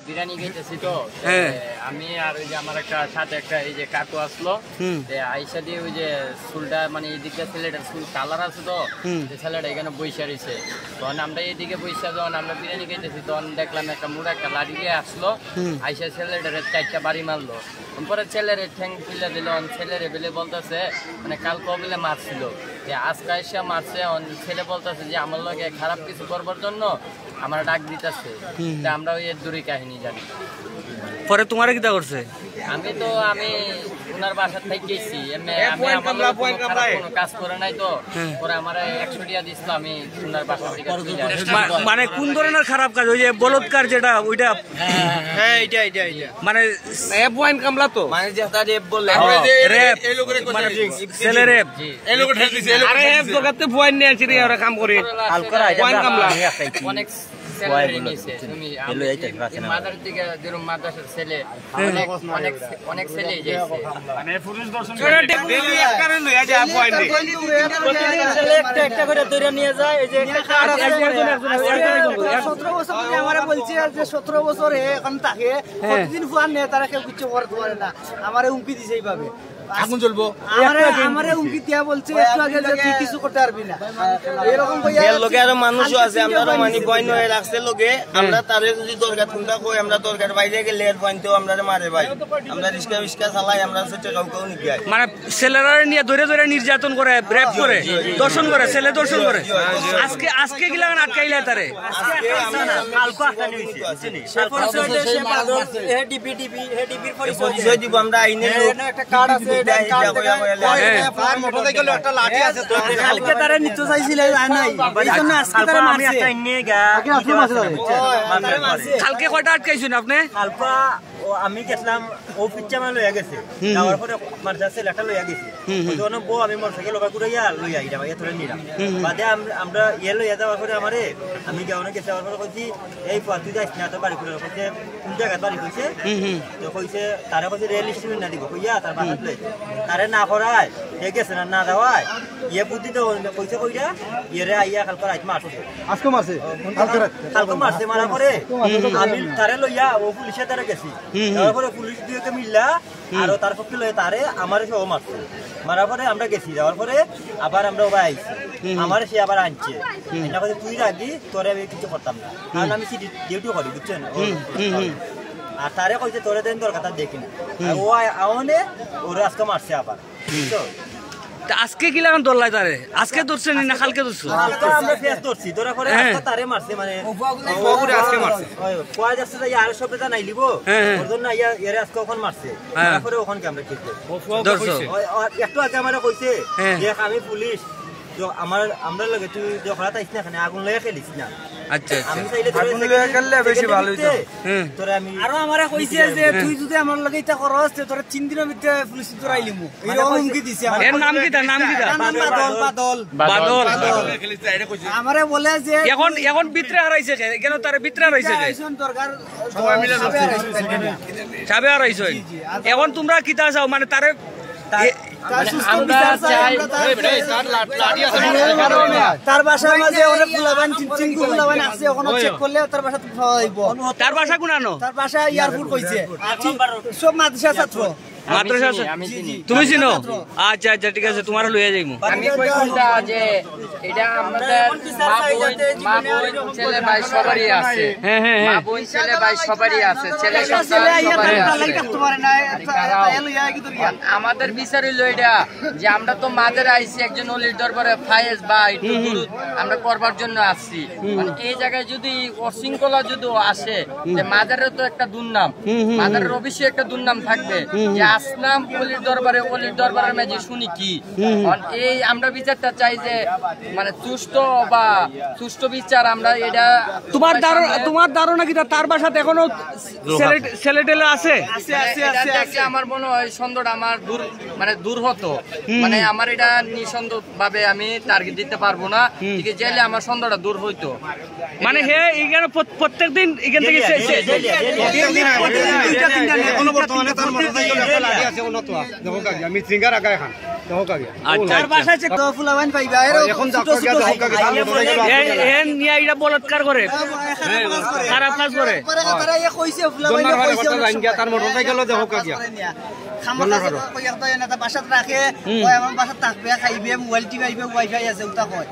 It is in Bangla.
বিরিয়ানি খেতেছি তো আমি আর ওই যে আমার একটা সাথে একটা এই যে কাকু আসলো আইসা দিয়ে ওই যে চুলটা মানে এইদিকটা ছেলেটার চুল কালার আছে তো ছেলেটা এখানে বৈশা রয়েছে তখন আমরা এইদিকে বৈশা যখন আমরা বিরিয়ানি খেতেছি তখন দেখলাম একটা মুড়া একটা লাঠি দিয়ে আসলো আইসা ছেলেটার 4টা বাড়ি মারলো পরে ছেলের ঠ্যাং ফিলে দিল ছেলের বেলে বলতেছে মানে কাল কবিলে মারছিল যে আজকে এসে মারছে ছেলে বলতেছে যে আমার লগে খারাপ কিছু করবার জন্য আমার ডাক দিতেছে আমরা ওই দূরে কাহিনী জানি পরে তোমার কি করছে আমি ওনার বাসার থেকে গেছি কোনো কাজ করে নাই তো পরে আমার 100 টাকা দিছিল আমি ওনার বাসা থেকে মানে কোন ধরনের খারাপ কাজ ওই যে বলৎকার যেটা ওইটা মানে পয়েন্ট কামলা তো মানে যেটা রেপ বললে রেপ মানে ছেলে রেপ এই লোক ঠেল দিছে আরে রেপ জগতে পয়েন্ট নিয়ে আসি রে ওরা কাম করে হালকা পয়েন্ট কামলা অনেক মাদার থেকে যেরকম মাদ্রাসার ছেলে অনেক ছেলে একটা করে ধরে নিয়ে যায় এই যে 17 বছর আমার বলছে যে 17 বছর এখন থাকে প্রতিদিন ফুয়ান নিয়ে তারা কেউ কিছু করতে পারে না আমারে হুমকি দিছে এইভাবে আগুন জ্বলবো আমারে হুমকি দিয়া বলছে একটু আগে যে তুই কিছু করতে পারবি না এরকম কইয়া এর লগে আর মানুষও আছে আমরা মানি পয়েন্ট হয়ে রাখছে লগে আমরা তারে যদি দরকার কোনটা কই আমরা দরকার বাইরে গেলে এর পয়েন্টও আমরা মারে ভাই আমরা রিস্কা চালাই আমরা সেটা কাউকে নিকি মানে ছেলেরা নিয়ে ধরে ধরে নির্যাতন করে রেপ করে দর্শন করে ছেলে দর্শন করে আজকে গিলা আটকাইলা তারে কালকে আটকানি হইছে বুঝছেন সে পরিচয় এ ডিপি এর পরিচয় দিব আমরা আইনে একটা কার্ড আছে মোটরসাইকেলে একটা লাঠি আছে তো কালকে তারা নিতে চাইছিল নাই এইজন্য আজকে তারা আমি একটা নিয়ে গা কালকে কয়টা আটকাইছেন আপনি কালকা আমি গেছিলাম ও পিচ্চামা লইয়া গেছে যাওয়ার পরে মাদ্রাসা লেটা লইয়া গেছি ওখানে বউ আমি মোটরসাইকেল লগা ঘুরাইয়া লইয়া আইরা ভাইয়া ধরে নিলাম বাদে আমরা লইয়া যাওয়ার পরে আমারে আমি গাওনে গেছে যাওয়ার পরে কইছি এই তুই যাইস না তো বাড়ি করে কইছে কোন জায়গা বাড়ি কইছে তো কইছে তারা কইছে রেল স্টেশন না দিব কইয়া তার বাসাত লই তারে না করায় হে গেছে না দেওয়ায় বুদ্ধি তো কইছে কইরা রে আইয়া কালকে রাত মারছে আজকে মারছে কালকে মারছে মারা পরে আমি তারে লইয়া ও পুলিশে তারে গেছি তারপরে পুলিশ দিয়ে মিললা আর তার পক্ষে লয়ে তারে আমারে সে ও মারছে মারা পরে আমরা গেছি যাওয়ার পরে আবার আমরা ওবা আইছি আমারে সে আবার আনছে এটা কইছে তুই রাগি তোরে আমি কিছু করতাম না কারণ আমি ডিউটি করি বুঝছেন আর তারে কইছে তোরে দেন তোর কথা দেখি না ও আওনে ওরে আজকে মারছে আবার বুঝছো আজকে কি লাগান দৌড়লাই তারে আজকে ধরছেন না কালকে ধরছো আমরা ফেস ধরছি ধরা করে আজকে তারে মারছে মানে ওগুরে আজকে মারছে কয় যাচ্ছে যে আর সব বেটা নাই লিব ওর জন্য এর আজকে ওখান মারছে তারপরে ওখান কে আমরা খেতে ধরছো একটু আগে আমারে কইছে যে আমি পুলিশ তো আমরা লাগে তুই যখন আইছ না এখানে আগুন লাগা খেলিস না আচ্ছা আমি চাইলে আগুন লাগা খেললে বেশি ভালো হইতো তোরে আমি আরো আমারে কইছে যে তুই যদি আমার লগে এটা করস তে তোরে 3 দিনের মধ্যে পুলিশ ধরাইলিমু এরকম হুমকি দিছে এর নাম কি তার নাম কি তার বাদল খেলিস এটা কইছে আমারে বলে যে এখন ভিতরে হারাইছে কেন তার ভিতরে হারাইছে দরকার সবাই মিলে সাবে হারাইছে এখন তোমরা কিতা চাও মানে তারে তার বাসার মাঝে অনেক ফুলাবান চিঙ্কু ফুলাবান আছে ওখানে চেক করলে তার বাসা পাওয়া যাইব তার বাসা কোনানো তার বাসা এয়ারপোর্ট কইছে সব মাদ্রাসা ছাত্র মাদ্রাসা তুমি চিনো আচ্ছা আচ্ছা ঠিক আছে তোমার লইয়া যাইমু আমি কইছিলা যে এটা আমাদের মা বোন ছেলে ভাই সবারই আছে মা বোন ছেলে ভাই সবারই আছে ছেলে সবারই আছে আমাদের বিচার হইলো এটা যে আমরা তো মাদের আইছি একজন অলির দরবারে ফায়েজ বা একটু দুরুদ আমরা করবার জন্য আসছি মানে এই জায়গায় যদি অশৃঙ্খলা যদি আসে যে মাদারের তো একটা দুর্নাম মাদারের অবশ্যই একটা দুর্নাম থাকবে যে আসলাম অলির দরবারের মাঝে শুনি কি এই আমরা বিচারটা চাই যে মানে সুষ্ঠু বিচার আমরা এটা তোমার ধারণা কি তার বাসাতে এখনো ছেলে টেলে আছে আমার মনে হয় সন্দেহটা আমার দূর হতো মানে আমার এটা নিঃসন্দেহ ভাবে আমি টার্গেট দিতে পারবো না ঠিক আছে চাইলে আমার সন্দেহটা দূর হইতো মানে হে এখানে প্রত্যেকদিন এখান থেকে লাড়ি আছে উন্নত দেখো কাগিয়া মিত্রিঙ্গার আগা এখন দেখো কাগিয়া আচ্ছা আর বাসা আছে তো ফুলাবান পাইবা এখন দেখো কাগিয়া দেখো কাগিয়া এন নিয়া এটা বলৎকার করে খারাপ কাজ করে তারা এ কইছে ফুলাবান জন্নার ভাই কইছে কথা জানগিয়া তার মোটরসাইকেল দেখো কাগিয়া খামলা কই একটা এনা বাসাত রাখে ওই আমার বাসাত থাকবে খাইবে মোবাইল টিপাইবে ওয়াইফাই আছে ওটা কয়